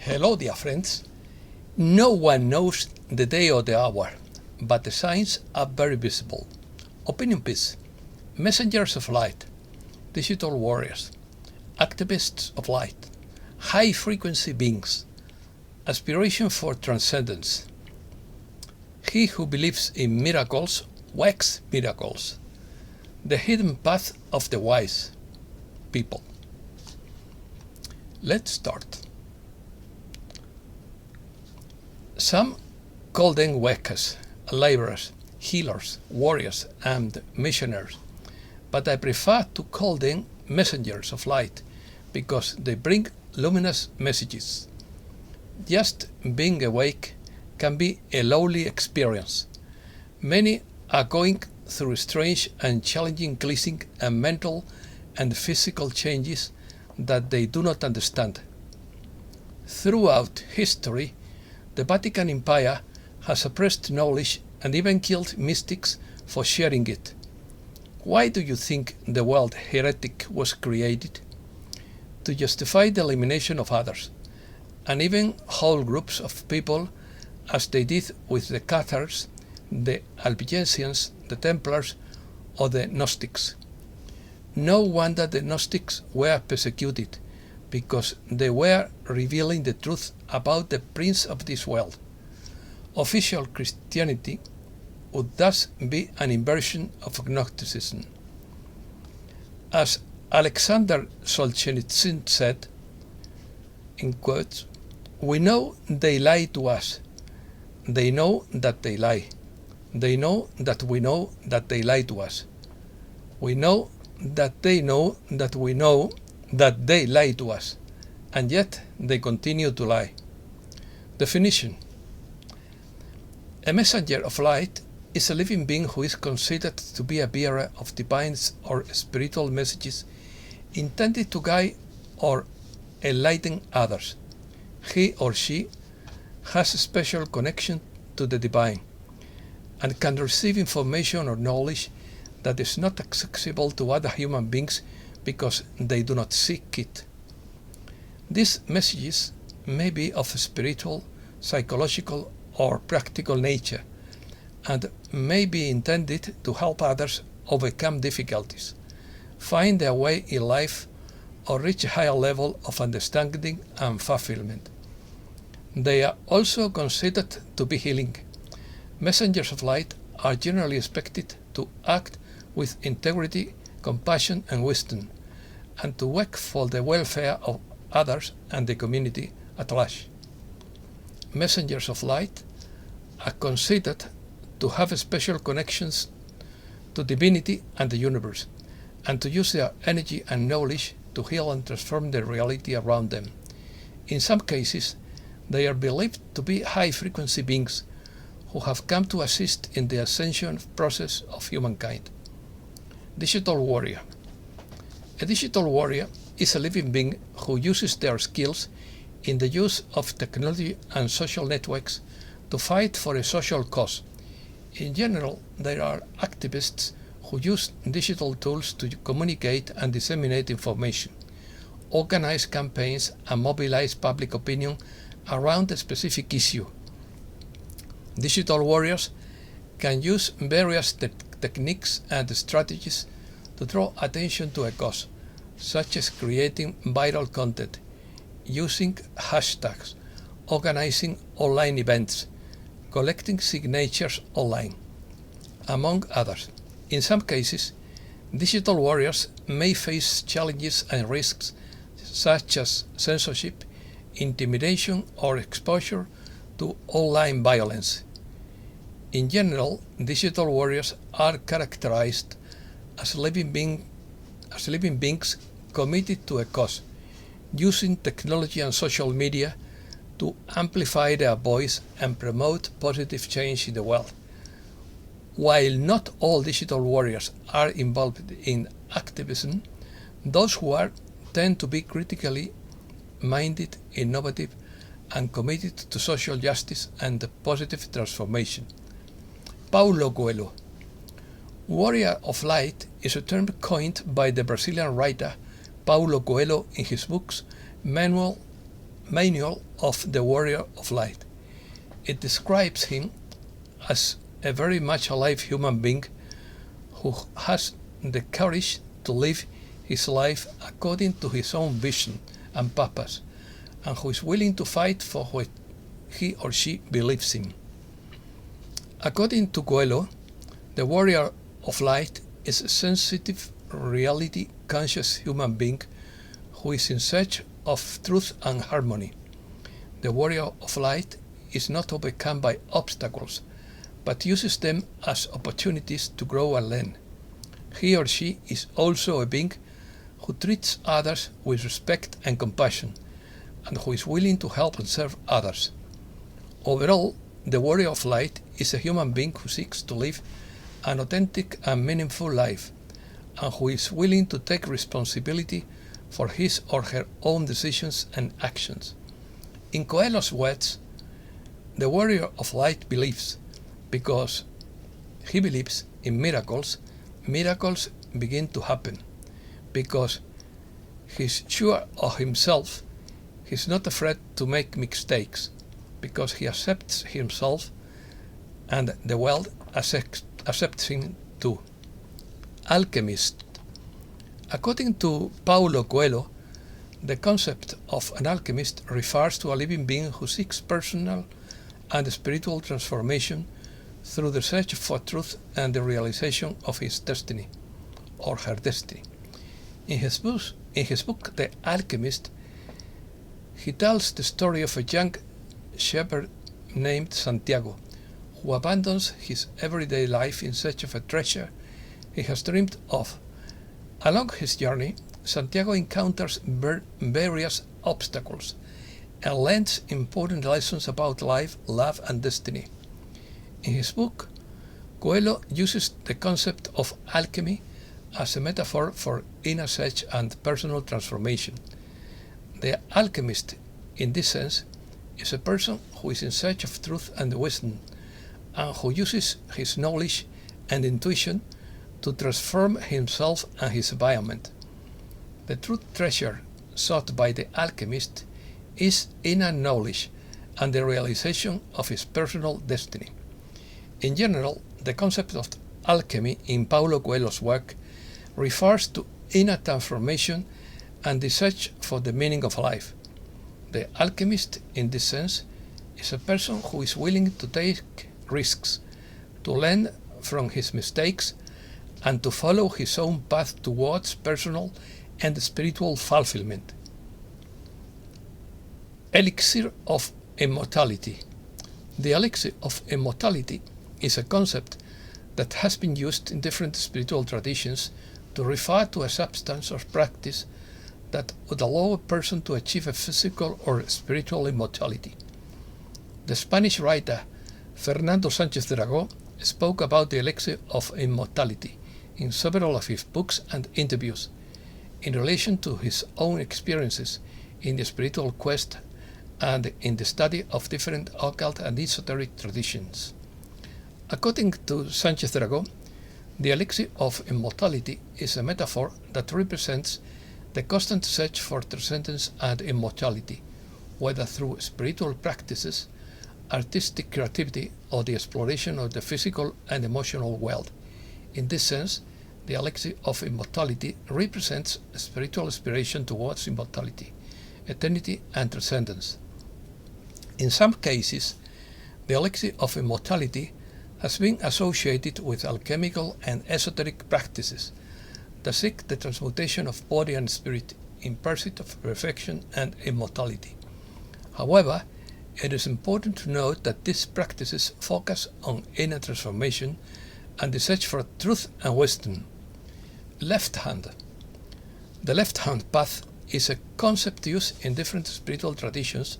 Hello, dear friends. No one knows the day or the hour, but the signs are very visible. Opinion piece, messengers of light, digital warriors, activists of light, high-frequency beings, aspiration for transcendence. He who believes in miracles works miracles. The hidden path of the wise people. Let's start. Some call them workers, laborers, healers, warriors, and missionaries, but I prefer to call them messengers of light because they bring luminous messages. Just being awake can be a lonely experience. Many are going through strange and challenging cleansing and mental and physical changes that they do not understand. Throughout history, the Vatican Empire has suppressed knowledge and even killed mystics for sharing it. Why do you think the word heretic was created? To justify the elimination of others, and even whole groups of people, as they did with the Cathars, the Albigensians, the Templars, or the Gnostics. No wonder the Gnostics were persecuted, because they were revealing the truth about the prince of this world. Official Christianity would thus be an inversion of Gnosticism. As Alexander Solzhenitsyn said, in quotes, "We know they lie to us. They know that they lie. They know that we know that they lie to us. We know that they know that we know that they lie to us, and yet they continue to lie." Definition: a messenger of light is a living being who is considered to be a bearer of divine or spiritual messages intended to guide or enlighten others. He or she has a special connection to the divine and can receive information or knowledge that is not accessible to other human beings because they do not seek it. These messages may be of a spiritual, psychological, or practical nature, and may be intended to help others overcome difficulties, find their way in life, or reach a higher level of understanding and fulfillment. They are also considered to be healing. Messengers of light are generally expected to act with integrity, compassion, and wisdom, and to work for the welfare of others and the community at large. Messengers of light are considered to have special connections to divinity and the universe, and to use their energy and knowledge to heal and transform the reality around them. In some cases, they are believed to be high-frequency beings who have come to assist in the ascension process of humankind. Digital warrior. A digital warrior is a living being who uses their skills in the use of technology and social networks to fight for a social cause. In general, there are activists who use digital tools to communicate and disseminate information, organize campaigns, and mobilize public opinion around a specific issue. Digital warriors can use various techniques and strategies to draw attention to a cause, such as creating viral content, using hashtags, organizing online events, collecting signatures online, among others. In some cases, digital warriors may face challenges and risks such as censorship, intimidation, or exposure to online violence. In general, digital warriors are characterized as living beings committed to a cause, using technology and social media to amplify their voice and promote positive change in the world. While not all digital warriors are involved in activism, those who are tend to be critically minded, innovative, and committed to social justice and positive transformation. Paulo Coelho. Warrior of Light is a term coined by the Brazilian writer Paulo Coelho in his books Manual Manual of the Warrior of Light. It describes him as a very much alive human being who has the courage to live his life according to his own vision and purpose, and who is willing to fight for what he or she believes in. According to Coelho, the Warrior of Light is a sensitive, reality-conscious human being who is in search of truth and harmony. The Warrior of Light is not overcome by obstacles, but uses them as opportunities to grow and learn. He or she is also a being who treats others with respect and compassion, and who is willing to help and serve others. Overall, the Warrior of Light is a human being who seeks to live an authentic and meaningful life, and who is willing to take responsibility for his or her own decisions and actions. In Coelho's words, the Warrior of Light believes, because he believes in miracles, miracles begin to happen. Because he's sure of himself, he's not afraid to make mistakes. Because he accepts himself, and the world accepts him too. Alchemist. According to Paulo Coelho, the concept of an alchemist refers to a living being who seeks personal and spiritual transformation through the search for truth and the realization of his destiny, or her destiny. In his book The Alchemist, he tells the story of a young shepherd named Santiago, who abandons his everyday life in search of a treasure he has dreamed of. Along his journey, Santiago encounters various obstacles and learns important lessons about life, love, and destiny. In his book, Coelho uses the concept of alchemy as a metaphor for inner search and personal transformation. The alchemist, in this sense, is a person who is in search of truth and wisdom, and who uses his knowledge and intuition to transform himself and his environment. The true treasure sought by the alchemist is inner knowledge and the realization of his personal destiny. In general, the concept of alchemy in Paulo Coelho's work refers to inner transformation and the search for the meaning of life. The alchemist, in this sense, is a person who is willing to take risks, to learn from his mistakes, and to follow his own path towards personal and spiritual fulfillment. Elixir of immortality. The elixir of immortality is a concept that has been used in different spiritual traditions to refer to a substance or practice that would allow a person to achieve a physical or spiritual immortality. The Spanish writer Fernando Sánchez Dragó spoke about the elixir of immortality in several of his books and interviews in relation to his own experiences in the spiritual quest and in the study of different occult and esoteric traditions. According to Sánchez Dragó, the elixir of immortality is a metaphor that represents the constant search for transcendence and immortality, whether through spiritual practices, artistic creativity, or the exploration of the physical and emotional world. In this sense, the elixir of immortality represents a spiritual aspiration towards immortality, eternity, and transcendence. In some cases, the elixir of immortality has been associated with alchemical and esoteric practices that seek the transmutation of body and spirit in pursuit of perfection and immortality. However, it is important to note that these practices focus on inner transformation and the search for truth and wisdom. Left hand. The left hand path is a concept used in different spiritual traditions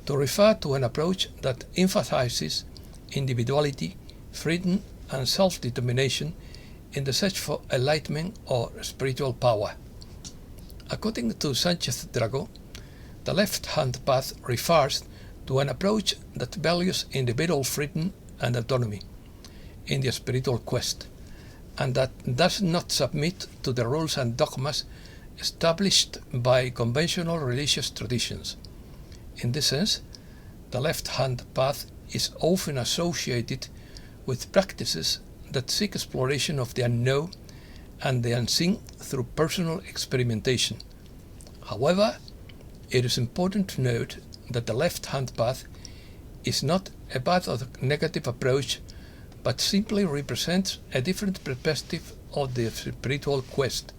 to refer to an approach that emphasizes individuality, freedom, and self-determination in the search for enlightenment or spiritual power. According to Sánchez Dragó, the left-hand path refers to an approach that values individual freedom and autonomy in the spiritual quest, and that does not submit to the rules and dogmas established by conventional religious traditions. In this sense, the left-hand path is often associated with practices that seek exploration of the unknown and the unseen through personal experimentation. However, it is important to note that the left-hand path is not a path of negative approach, but simply represents a different perspective of the spiritual quest.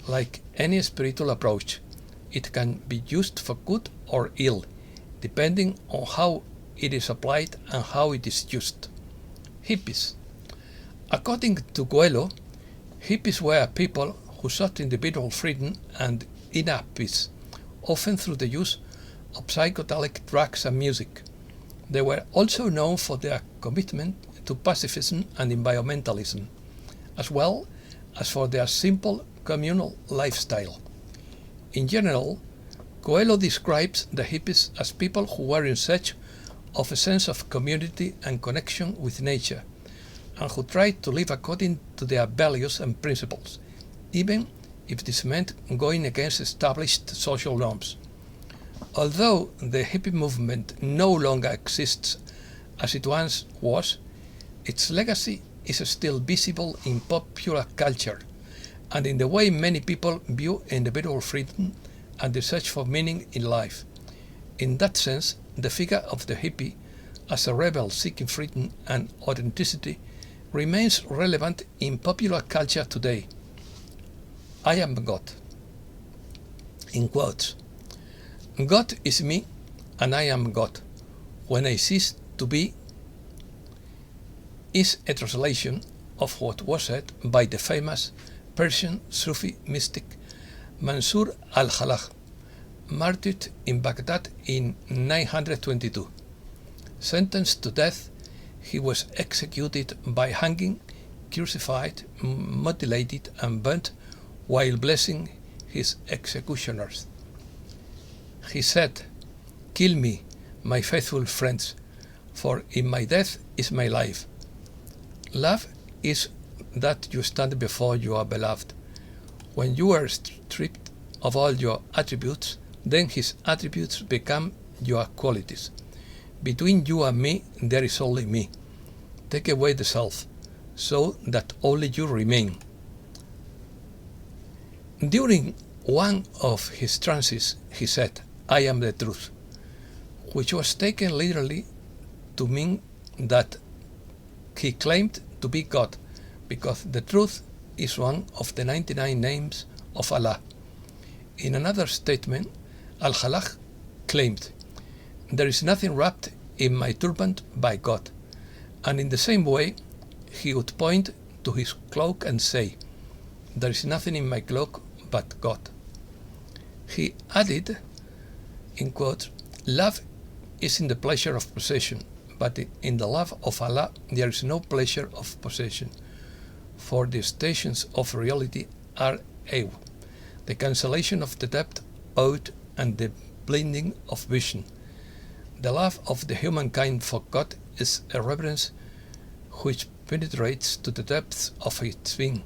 Like any spiritual approach, it can be used for good or ill, depending on how it is applied and how it is used. Hippies. According to Coelho, hippies were people who sought individual freedom and inner peace, often through the use of psychedelic drugs and music. They were also known for their commitment to pacifism and environmentalism, as well as for their simple communal lifestyle. In general, Coelho describes the hippies as people who were in search of a sense of community and connection with nature, and who tried to live according to their values and principles, even if this meant going against established social norms. Although the hippie movement no longer exists as it once was, its legacy is still visible in popular culture and in the way many people view individual freedom and the search for meaning in life. In that sense, the figure of the hippie as a rebel seeking freedom and authenticity remains relevant in popular culture today. I am God. In quotes, God is me and I am God. When I cease to be is a translation of what was said by the famous Persian Sufi mystic Mansur al-Halaj, martyred in Baghdad in 922. Sentenced to death, he was executed by hanging, crucified, mutilated, and burnt while blessing his executioners. He said, "Kill me, my faithful friends, for in my death is my life." Love is that you stand before your beloved. When you are stripped of all your attributes, then his attributes become your qualities. Between you and me, there is only me. Take away the self, so that only you remain. During one of his trances, he said, "I am the truth," which was taken literally to mean that he claimed to be God, because the truth is one of the 99 names of Allah. In another statement, Al-Halaj claimed, "There is nothing wrapped in my turban by God," and in the same way, he would point to his cloak and say, "There is nothing in my cloak but God." He added, in quotes, "Love is in the pleasure of possession, but in the love of Allah there is no pleasure of possession, for the stations of reality are awe, the cancellation of the debt owed and the blinding of vision. The love of the humankind for God is a reverence which penetrates to the depths of its being,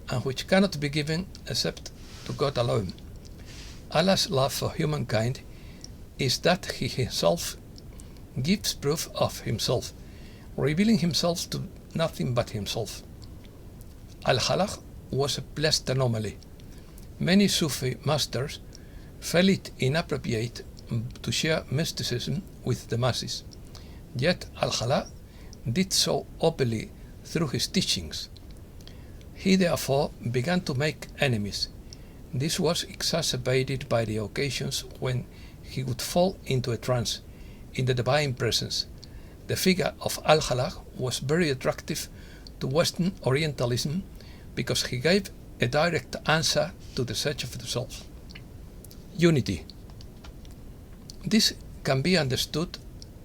and which cannot be given except to God alone. Allah's love for humankind is that he himself gives proof of himself, revealing himself to nothing but himself." Al-Halaj was a blessed anomaly. Many Sufi masters felt it inappropriate to share mysticism with the masses, yet Al-Halaj did so openly through his teachings. He therefore began to make enemies. This was exacerbated by the occasions when he would fall into a trance in the divine presence. The figure of Al-Halaj was very attractive to Western Orientalism because he gave a direct answer to the search of the self. Unity. This can be understood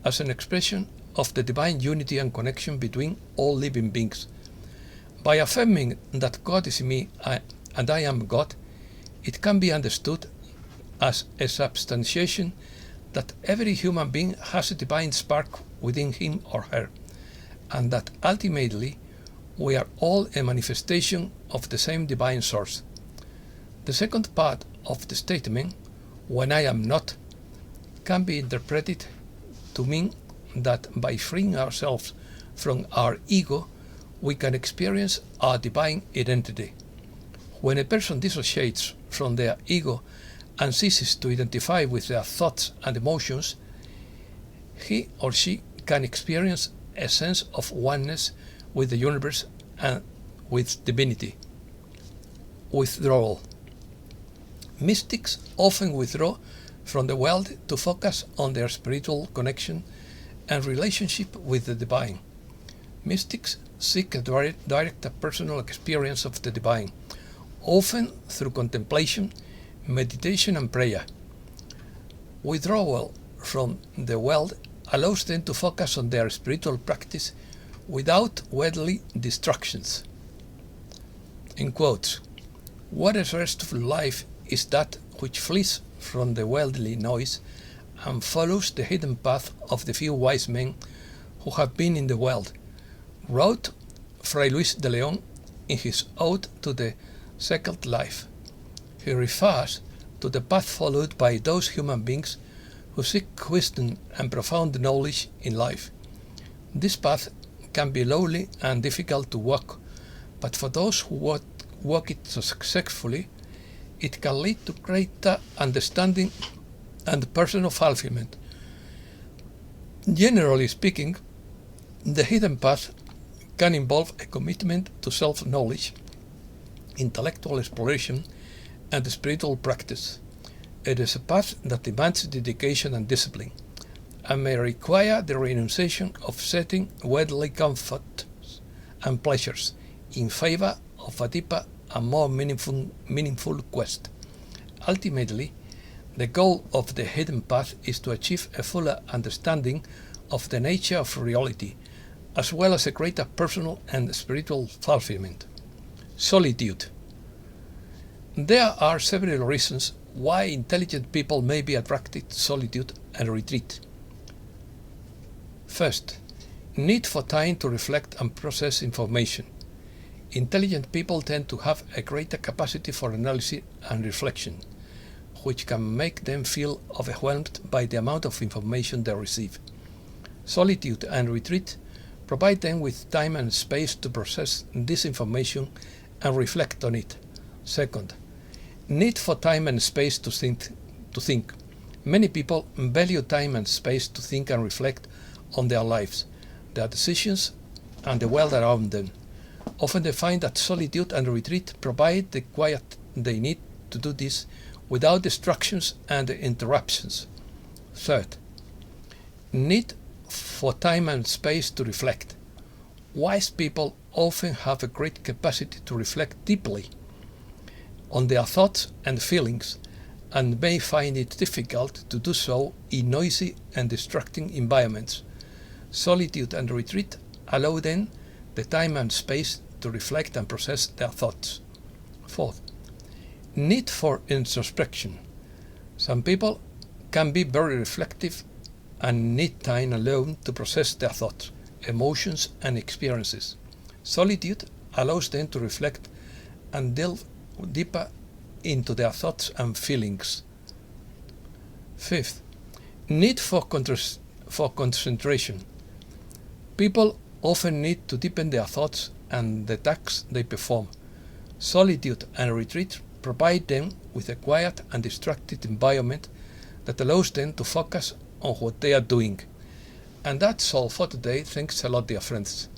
as an expression of the divine unity and connection between all living beings. By affirming that God is me and I am God, it can be understood as a substantiation that every human being has a divine spark within him or her, and that ultimately we are all a manifestation of the same divine source. The second part of the statement, "when I am not," can be interpreted to mean that by freeing ourselves from our ego, we can experience our divine identity. When a person dissociates from their ego and ceases to identify with their thoughts and emotions, he or she can experience a sense of oneness with the universe and with divinity. Withdrawal. Mystics often withdraw from the world to focus on their spiritual connection and relationship with the divine. Mystics seek a direct personal experience of the divine, often through contemplation, meditation, and prayer. Withdrawal from the world allows them to focus on their spiritual practice without worldly distractions. In quotes, "What is restful life is that which flees from the worldly noise and follows the hidden path of the few wise men who have been in the world," wrote Fray Luis de León in his Ode to the Second Life. He refers to the path followed by those human beings who seek wisdom and profound knowledge in life. This path can be lonely and difficult to walk, but for those who walk it successfully, it can lead to greater understanding and personal fulfillment. Generally speaking, the hidden path can involve a commitment to self-knowledge, intellectual exploration, and spiritual practice. It is a path that demands dedication and discipline, and may require the renunciation of certain worldly comforts and pleasures in favor of a deeper and more meaningful quest. Ultimately, the goal of the hidden path is to achieve a fuller understanding of the nature of reality, as well as a greater personal and spiritual fulfillment. Solitude. There are several reasons why intelligent people may be attracted to solitude and retreat. First, need for time to reflect and process information. Intelligent people tend to have a greater capacity for analysis and reflection, which can make them feel overwhelmed by the amount of information they receive. Solitude and retreat provide them with time and space to process this information and reflect on it. Second, need for time and space to think. Many people value time and space to think and reflect on their lives, their decisions, and the world around them. Often they find that solitude and retreat provide the quiet they need to do this without distractions and interruptions. Third, need for time and space to reflect. Wise people often have a great capacity to reflect deeply on their thoughts and feelings, and may find it difficult to do so in noisy and distracting environments. Solitude and retreat allow them the time and space to reflect and process their thoughts. Fourth, need for introspection. Some people can be very reflective and need time alone to process their thoughts, emotions, and experiences. Solitude allows them to reflect and delve deeper into their thoughts and feelings. Fifth, need for concentration. People often need to deepen their thoughts and the tasks they perform. Solitude and retreat provide them with a quiet and distracted environment that allows them to focus on what they are doing. And that's all for today. Thanks a lot, dear friends.